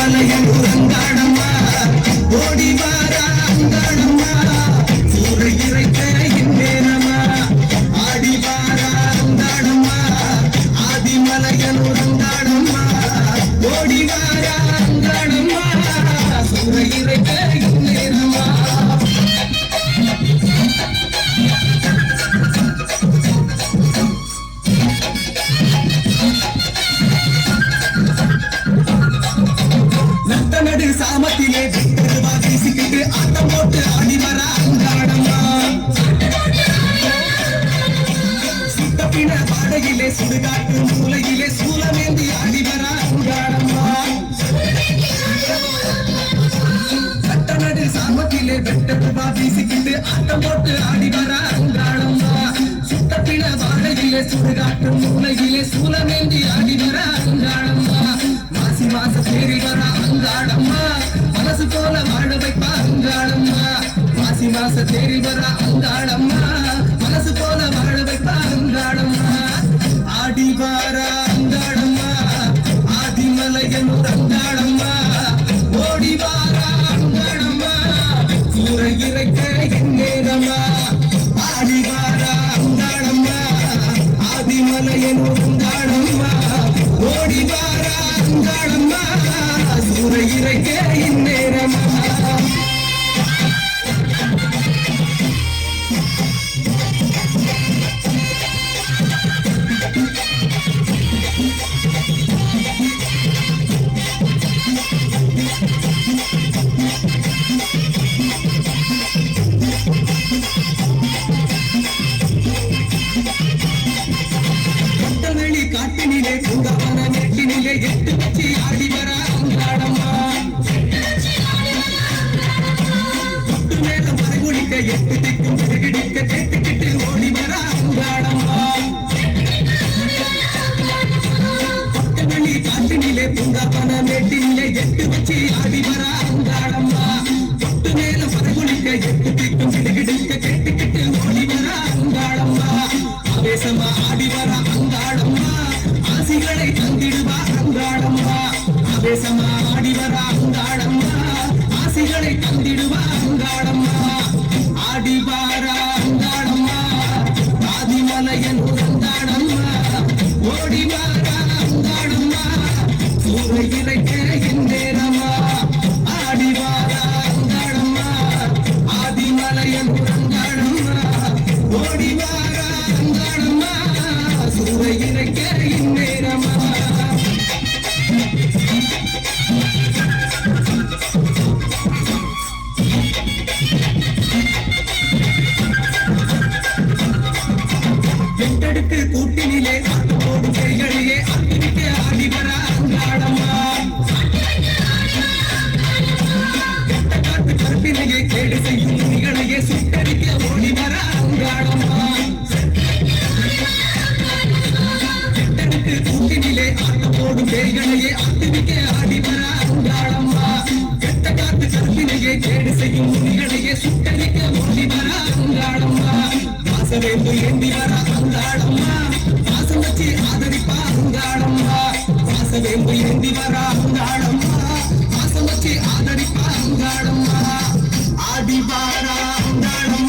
ஆதிமலையன் உறங்காடம்மா ஓடி வாரா அங்காடம்மா சூறை இறைக்க இந்நேரமா ஆடி வாரா அங்காடம்மா ஆதிமலையன் உறங்காடம்மா ஓடி வாரா அங்காடம்மா சூறை இறைக்க இந்நேரமா நடு சாமத்திலே விட்டருவா வீசிக்கிட்டு ஆட்டம் போட்டு ஆடி வர அங்காடம்மா சுத்தப்பின பாடையிலே சுடுகாட்டு மூலையிலே சூலமேந்தி ஆடி வர அங்காடம்மா சட்ட நடு சாமத்திலே விட்டருவா வீசிக்கிட்டு ஆட்டம் போட்டு ஆடி வர அங்காடம்மா சுத்தப்பின பாடையிலே சுடுகாட்டு மூலையிலே சூலமேந்தி ஆடி வர அங்காடம்மா மாசி மாச தேறி வர அங்காடம்மா மனசு போல வாழ வைப்பா அங்காடம்மா மாசி மாச தேறி வர அங்காடம்மா மனசு போல வாழ வைப்பா அங்காடம்மா ஆடி வார அங்காடம்மா ஆதிமலையன் அங்காடம்மா ஓடி வார அங்காடம்மா சூறை இறைக்க எந்நேரமா ஆடி வார அங்காடம்மா ஆதிமலையன் அங்காடம்மா ஓடி வார அங்காடம்மா சூறை இறைக்க இந்நேரமா கொட்டவெளி காட்டினிலே பூங்காவன நெட்டினிலே எட்டு வச்சு ஆடி வர அங்காடம்மா தொட்டு மேல மறைகுடிக்க எட்டு திக்கும் சிறுகிடிக்க கேட்டுக்கிட்டு ஓடி வர அங்காடம்மா கொட்டவெளி காட்டினிலே பூங்காவன நெட்டினிலே எட்டு வச்சு ஆடி வர அங்காடம்மா தொட்டு மேல மறைகுடிக்க எட்டு திக்கும் சிறுகிடிக்க கேட்டுக்கிட்டு ஓடி வர அங்காடம்மா ஆவேசமா ஆடி வர அங்காடம்மா ஆசிகளை தந்திடுவா அங்காடம்மா ஆவேசமா ஆடி வர அங்காடம்மா ஆசிகளை தந்திடுவா அங்காடம்மா ஆடி வர அங்காடம்மா ஆதிமலையன் அங்காடம்மா ஓடி வர அங்காடம்மா சூறை இறைக்க இந்நேரமா ஆடி வர அங்காடம்மா ஆதிமலையன் அங்காடம்மா ஓடி வர அங்காடம்மா சூறை இறைக்க இந்நேரமா எட்டடுக்கு கூட்டினிலே ஆட்டோடு கைகளிலே அக்கினிக்கு ஆடி வர அங்காடம்மா கெட்ட காட்டு கற்பினையே கேடு செய்யும் நிகழையே சுட்டடிக்க ஓடி வர அங்காடம்மா எட்டடுக்கு கூட்டினிலே ஆட்டோடு கைகளையே அக்கினிக்கு ஆடி வர அங்காடம்மா கெட்ட காட்டு கற்பினையே கேடு செய்யும் நிகழையே சுட்டடிக்க ஓடி வர அங்காடம்மா வாசவேந்து ஏந்தி வர அங்காடம்மா வாசம் வச்சு ஆதரிப்பா அங்காடம்மா வாசவேந்து ஏந்தி வர அங்காடம்மா வாசம் வச்சு ஆதரிப்பா அங்காடம்மா ஆடி வார அங்காடம்மா